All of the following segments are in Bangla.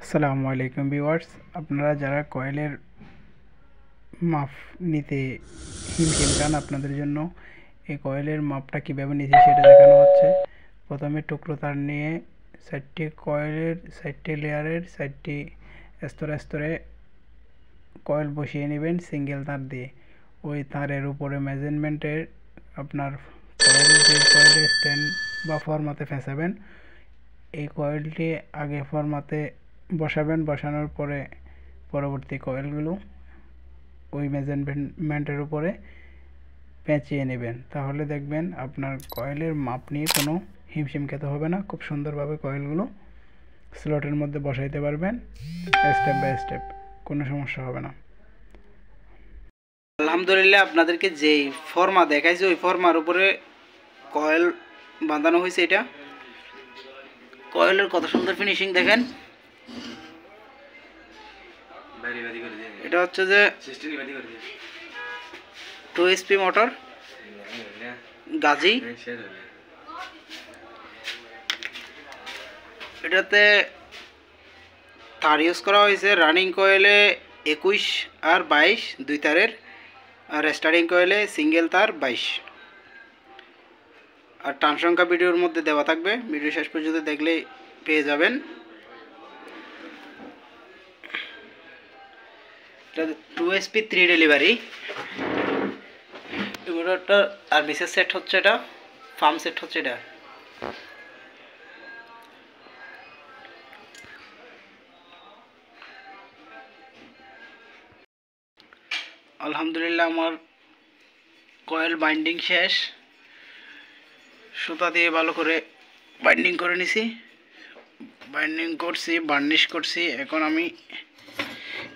আসসালামু আলাইকুম ভিউয়ার্স, আপনারা যারা কয়েলের মাপ নিতে হিমশিম খান, আপনাদের জন্য এই কয়েলের মাপটা কীভাবে নিতে সেটা দেখানো হচ্ছে। প্রথমে টুকরো তার নিয়ে চারটি লেয়ারের চারটি স্তরে স্তরে কয়েল বসিয়ে নেবেন সিঙ্গেল তার দিয়ে। ওই তারের উপরে মেজারমেন্টের আপনার কয়েলের স্ট্যান্ড বা ফর্মাতে ফেঁসাবেন। এই কয়েলটি আগে ফর্মাতে বসাবেন, বসানোর পরে পরবর্তী কয়েলগুলো ওই মেজারমেন্টের উপরে পেঁচিয়ে নেবেন। তাহলে দেখবেন আপনার কয়েলের মাপ নিয়ে কোনো হিমশিম খেতে হবে না। খুব সুন্দরভাবে কয়েলগুলো স্লটের মধ্যে বসাইতে পারবেন, স্টেপ বাই স্টেপ, কোনো সমস্যা হবে না। আলহামদুলিল্লাহ, আপনাদেরকে যেই ফর্মা দেখাইছি ওই ফর্মার উপরে কয়েল বাঁধানো হয়েছে। এটা কয়েলের কত সুন্দর ফিনিশিং দেখেন। এটা হচ্ছে যে 2 HP মোটর গাজি। এটাতে তার ইউজ করা হয়েছে রানিং কয়েলে 21 আর 22 দুই তারের, আর স্টার্টিং কয়েলে সিঙ্গেল তার 22। আর টান সংখ্যা ভিডিওর মধ্যে দেওয়া থাকবে, ভিডিও শেষ পর্যন্ত দেখলে পেয়ে যাবেন। এটা 2 SP 3 ডেলিভারি। এগুলোটা আর বিশেষ সেট হচ্ছে, এটা ফার্ম সেট হচ্ছে। এটা আলহামদুলিল্লাহ আমার কয়েল বাইন্ডিং শেষ। সুতা দিয়ে ভালো করে বাইন্ডিং করে নিছি, বাইন্ডিং করছি, বার্নিশ করছি। এখন আমি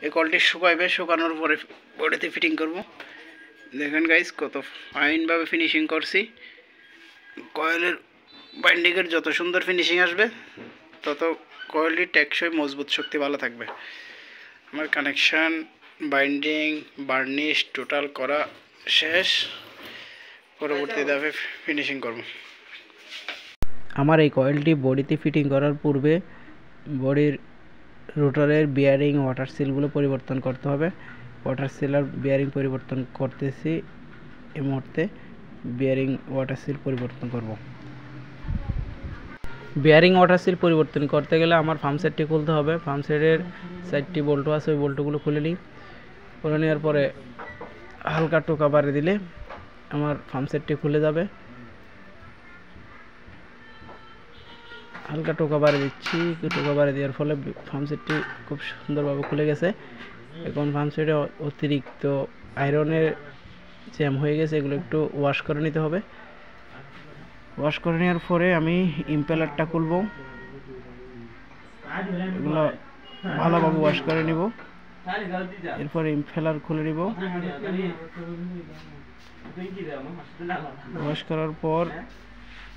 এই কয়েলটি শুকাইবে, শুকানোর পরে বডিতে ফিটিং করব। দেখেন গাইস, কত ফাইনভাবে ফিনিশিং করছি। কয়েলের বাইন্ডিংয়ের যত সুন্দর ফিনিশিং আসবে তত কয়েলটি টেকসই, মজবুত, শক্তি ভালো থাকবে। আমার কানেকশান, বাইন্ডিং, বার্নিশ টোটাল করা শেষ। পরবর্তী ধাপে ফিনিশিং করব। আমার এই কয়েলটি বডিতে ফিটিং করার পূর্বে বডির রোটরের বিয়ারিং, ওয়াটার সিলগুলো পরিবর্তন করতে হবে। ওয়াটার সিল আর বিয়ারিং পরিবর্তন করতেছি এই মুহূর্তে। বিয়ারিং ওয়াটার সিল পরিবর্তন করব। বিয়ারিং ওয়াটার সিল পরিবর্তন করতে গেলে আমার ফার্ম সেটটি খুলতে হবে। ফার্ম সেটের 4টি বল্টু আছে, ওই বল্টুগুলো খুলে নিই। খুলে নেওয়ার পরে হালকা টোকা বাড়ি দিলে আমার ফার্ম সেটটি খুলে যাবে। হালকা টোকা বাড়ি দিচ্ছি, টোকা বাড়ি দেওয়ার ফলে ফার্ম সেটটি খুব সুন্দরভাবে খুলে গেছে। এখন ফার্ম সেটে অতিরিক্ত আয়রনের জ্যাম হয়ে গেছে, এগুলো একটু ওয়াশ করে নিতে হবে। ওয়াশ করে নেওয়ার পরে আমি ইম্পেলারটা খুলব। এগুলো ভালোভাবে ওয়াশ করে নিব। এরপরে ইম্পেলার খুলে নিব। ওয়াশ করার পর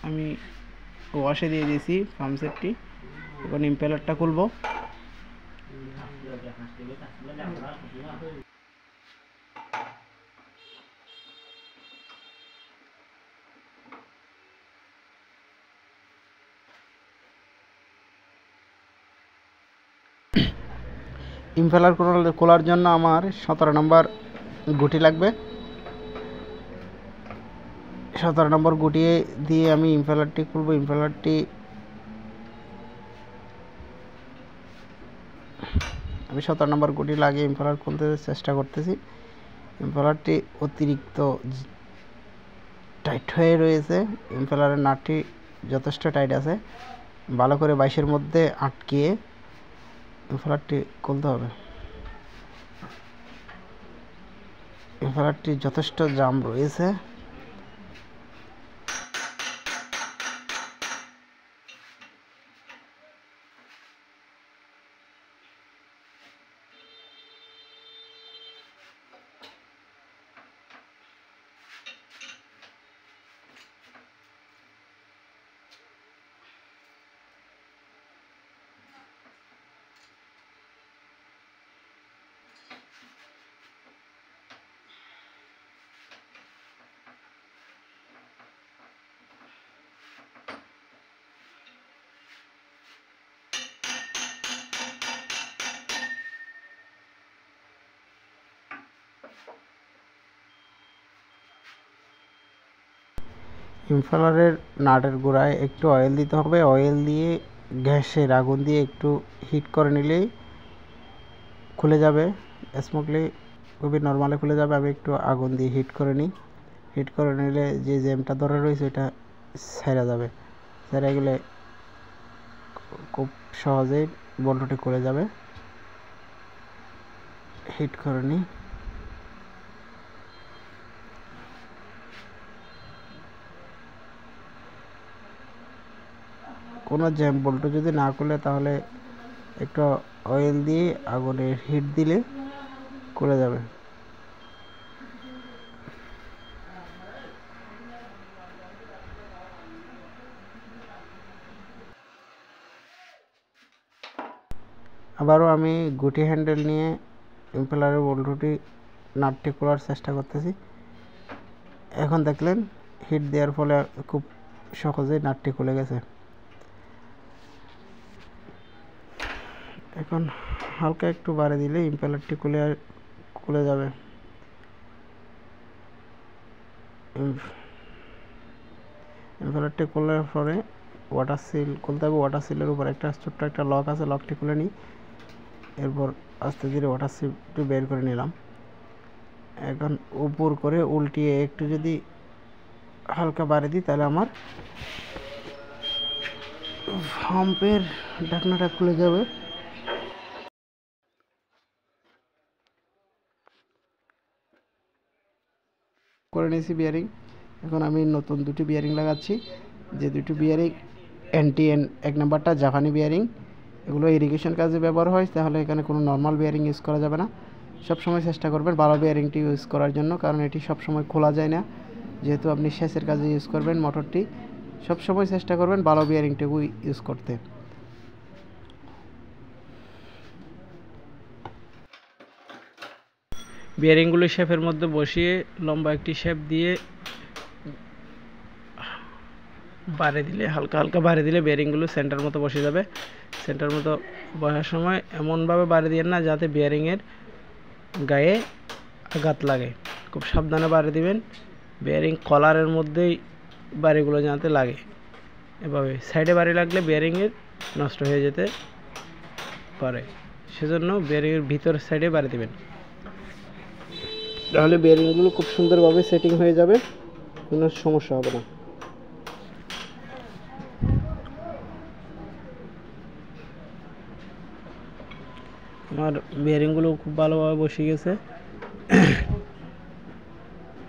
আমি ওয়াশে দিয়ে দিয়েছি ফার্ম সেটটি। এখন ইম্পেলারটা খুলব। ইম্পেলার খোলার জন্য আমার 17 নম্বর গুটি লাগবে। 17 নম্বর গুটি দিয়ে আমি ইম্পেলারটি খুলব। ইম্পেলারটি আমি 17 নম্বর গুটি লাগিয়ে ইম্পেলার খুলতে চেষ্টা করতেছি। ইম্পেলারটি অতিরিক্ত টাইট হয়ে রয়েছে। ইম্পেলারের নাটটি যথেষ্ট টাইট আছে। ভালো করে 22-এর মধ্যে আটকিয়ে ইম্পেলারটি খুলতে হবে। ইম্পেলারটি যথেষ্ট জাম রয়েছে। ইমফেলারের নাটের গোড়ায় একটু অয়েল দিতে হবে। অয়েল দিয়ে গ্যাসের আগুন দিয়ে একটু হিট করে নিলেই খুলে যাবে স্মুথলি, খুবই নর্মালি খুলে যাবে। আমি একটু আগুন দিয়ে হিট করে নিই। হিট করে নিলে যে জ্যামটা ধরে রয়েছে ওইটা ছেড়ে যাবে। ছেড়ে গেলে খুব সহজেই বল্টুটি খুলে যাবে। হিট করে নিই। কোনো জ্যাম বল্টু যদি না খুলে তাহলে একটু অয়েল দিয়ে আগুনের হিট দিলে খুলে যাবে। আবারও আমি গুটি হ্যান্ডেল নিয়ে ইম্পেলারের বল্টুটি নাটটি খোলার চেষ্টা করতেছি। এখন দেখলেন হিট দেওয়ার ফলে খুব সহজেই নাটটি খুলে গেছে। এখন হালকা একটু বাড়িয়ে দিলে ইম্পেলারটি খুলে যাবে। ইম্পেলারটি খোলার পরে ওয়াটার সিল খুলতে হবে। ওয়াটার সিলের উপর একটা ছোট্ট একটা লক আছে, লকটি খুলে নিই। এরপর আস্তে ধীরে ওয়াটার সিলটি বের করে নিলাম। এখন উপর করে উল্টিয়ে একটু যদি হালকা বাড়িয়ে দিই তাহলে আমার পাম্পের ঢাকনাটা খুলে যাবে। করে নিয়েছি বিয়ারিং। এখন আমি নতুন দুটি বিয়ারিং লাগাচ্ছি। যে দুটি বিয়ারিং NTN 1 নাম্বারটা জাপানি বিয়ারিং, এগুলো ইরিগেশন কাজে ব্যবহার হয়। তাহলে এখানে কোনো নর্মাল বিয়ারিং ইউজ করা যাবে না। সবসময় চেষ্টা করবেন ভালো বিয়ারিংটি ইউজ করার জন্য, কারণ এটি সবসময় খোলা যায় না। যেহেতু আপনি সেচের কাজে ইউজ করবেন মোটরটি, সবসময় চেষ্টা করবেন ভালো বিয়ারিংটুকু ইউজ করতে। বিয়ারিংগুলো শেপের মধ্যে বসিয়ে লম্বা একটি শেপ দিয়ে বাড়িয়ে দিলে, হালকা হালকা বাড়িয়ে দিলে বিয়ারিংগুলো সেন্টার মতো বসে যাবে। সেন্টার মতো বসার সময় এমনভাবে বাড়িয়ে দিবেন না যাতে বিয়ারিংয়ের গায়ে আঘাত লাগে। খুব সাবধানে বাড়িয়ে দিবেন। বিয়ারিং কলারের মধ্যেই বাড়িগুলো যাতে লাগে। এভাবে সাইডে বাড়ি লাগলে বিয়ারিংয়ের নষ্ট হয়ে যেতে পারে, সেজন্য বিয়ারিংয়ের ভিতর সাইডে বাড়ি দিবেন। তাহলে বিয়ারিংগুলো খুব সুন্দরভাবে সেটিং হয়ে যাবে, কোনো সমস্যা হবে না। আমার বিয়ারিংগুলো খুব ভালোভাবে বসে গেছে।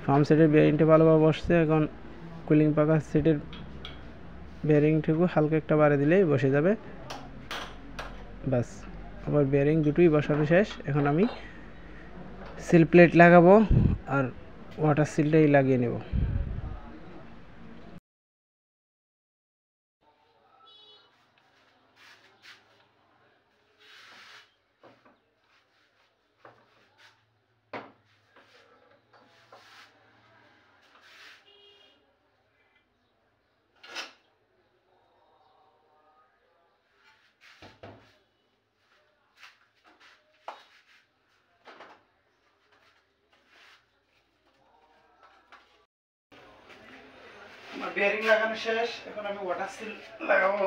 পাম্প সেটের বিয়ারিংটা ভালোভাবে বসছে। এখন কুলিং পাখা সেটের বিয়ারিংটুকু হালকা একটা বাড়িয়ে দিলেই বসে যাবে। বাস, আমার বিয়ারিং দুটোই বসানো শেষ। এখন আমি সিল প্লেট লাগাবো আর ওয়াটার সিলটাই লাগিয়ে নেব। আমার বিয়ারিং লাগানো শেষ। এখন আমি ওয়াটার সিল লাগাবো।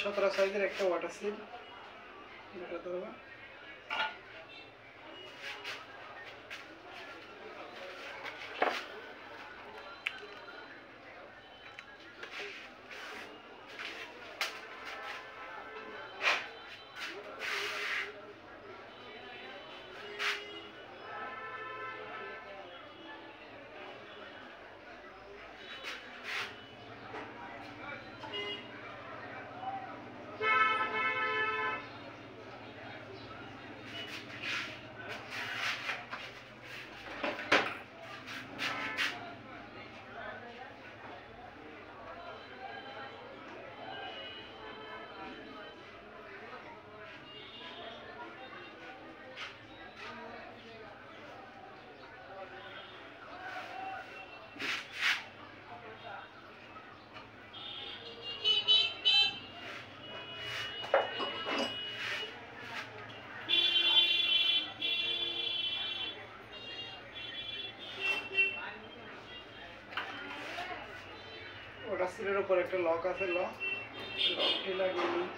সতেরো সাইজের একটা ওয়াটার সিল লাগাতে হবে। সিলের উপর একটা লক আছে, লকটি লাগিয়ে নিই।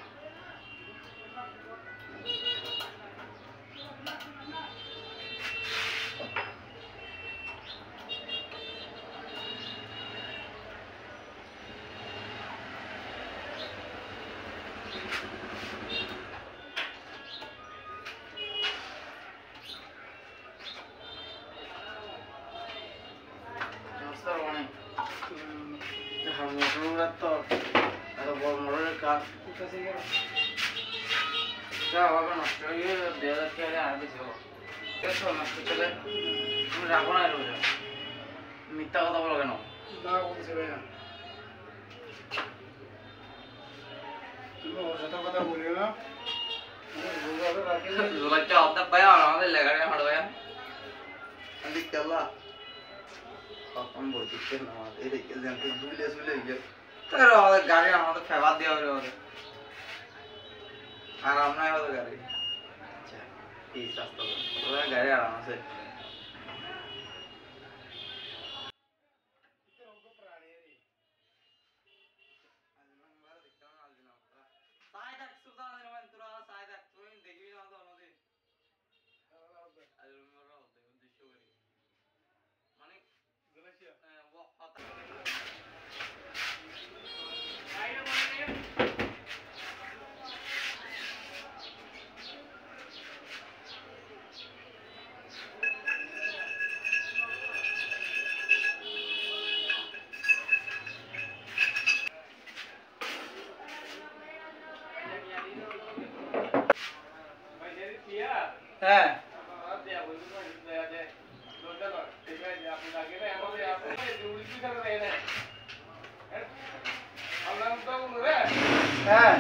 তো এত বড় মোটরের কাজ নষ্ট হয়ে 2000 টাকা আর বেশি হবো। নষ্ট চলে তুমি রাখো না, মিথ্যা কথা বলো কেন? না বলছি ভাইয়া, তুমি ওর সাথে কথা বলিও না। জোলাইটা অর্ধেক ভাইয়া আমাদের লেগারে হাঁট ভাইয়া আমি কেলা কখন বলছি না এদিকে জানতে দুইলে চলে গিয়ে তার আমাদের গাড়ি আমাদের ফেভার দেওয়া হবে ওদের আরাম নাই ওদের গাড়ি। আচ্ছা এই রাস্তা ওদের গাড়ি আরাম আছে। হ্যাঁ হ্যাঁ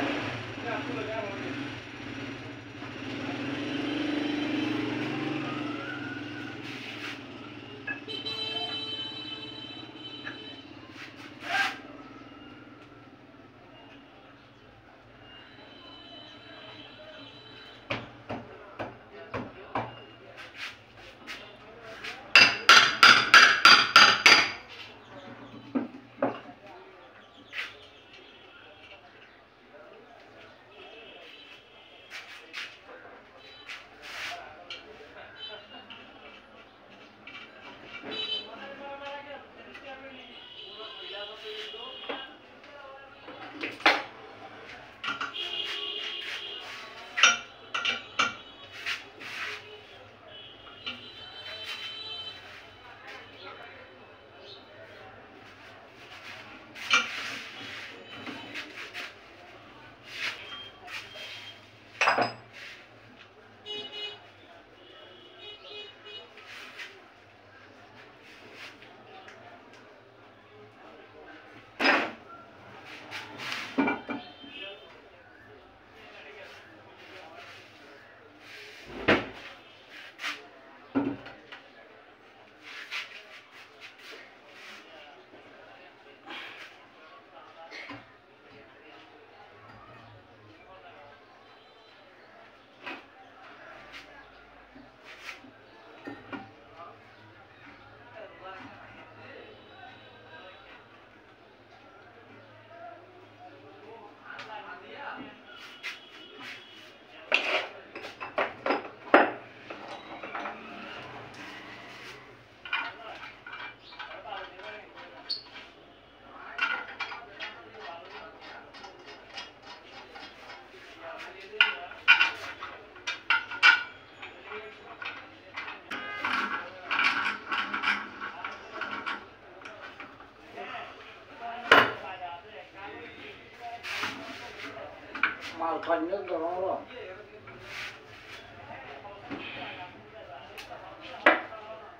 মাল খাইলে গরম হলো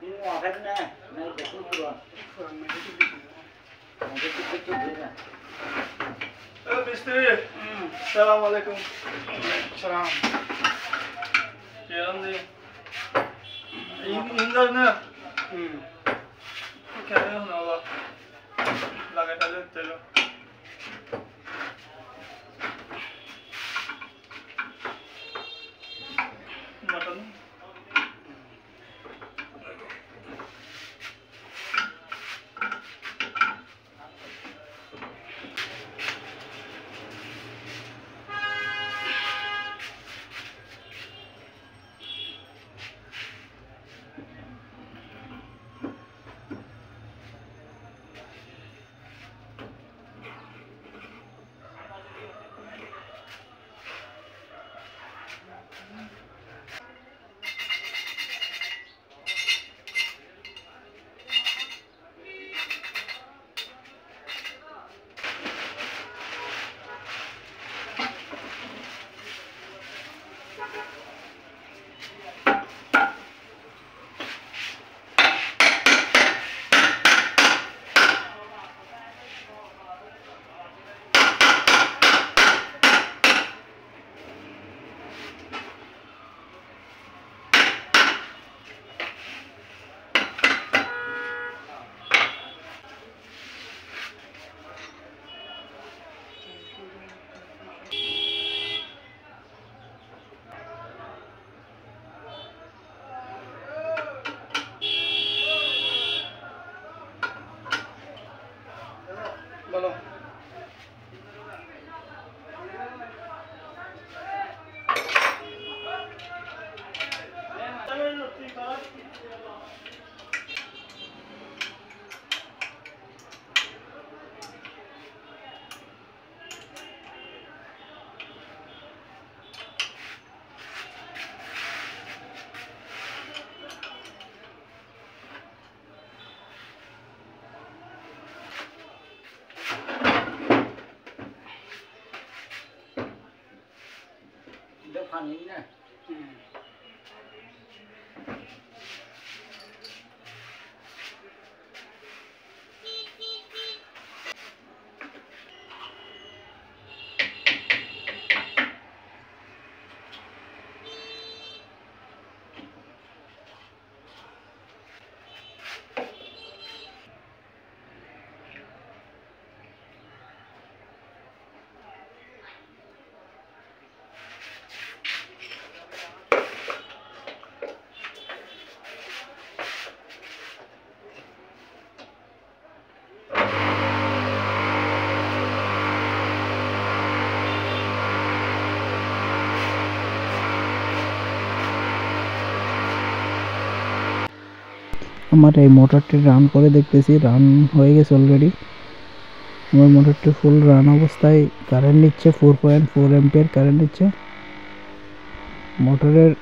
ini makannya naik ke kurang মিস্ত্রি, সালাম আলাইকুম। সালাম। Kenan di indar na kenan na ba lagay tayo telo mutton চলো। পানি না আমার এই মোটরটি রান করে দেখতেছি, রান হয়ে গেছে অলরেডি। আমার মোটরটি ফুল রান অবস্থায় কারেন্ট নিচ্ছে, 4.4 অ্যাম্পিয়ার কারেন্ট নিচ্ছে। মোটরের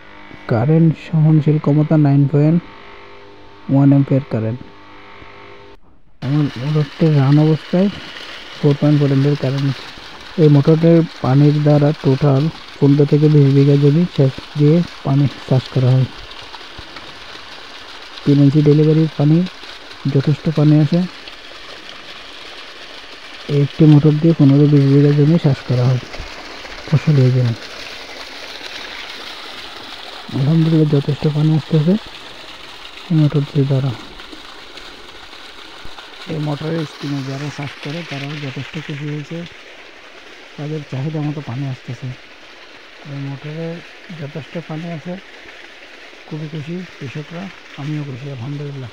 কারেন্ট সহনশীল ক্ষমতা 9.1 অ্যাম্পিয়ার কারেন্ট। আমার মোটরটি রান অবস্থায় 4.4 অ্যাম্পিয়ার কারেন্ট নিচ্ছে। এই মোটরের পানির দ্বারা টোটাল 15 থেকে 20 বিঘা জমি সেচ দিয়ে পানি চাষ করা হয়। 3 ইঞ্চি ডেলিভারির পানি, যথেষ্ট পানি আসে। একটি মোটর দিয়ে 15-20 বিঘা জমি চাষ করা হয় ফসলের জন্য। আলহামদুলিল্লাহ যথেষ্ট পানি আসতেছে এই মোটরটির দ্বারা। এই মোটরের স্কিমে যারা চাষ করে তারাও যথেষ্ট খুশি হয়েছে, তাদের চাহিদা মতো পানি আসতেছে। এই মোটরে যথেষ্ট পানি আছে, খুবই খুশি কৃষকরা, আমিও খুশি আলহামদুলিল্লাহ।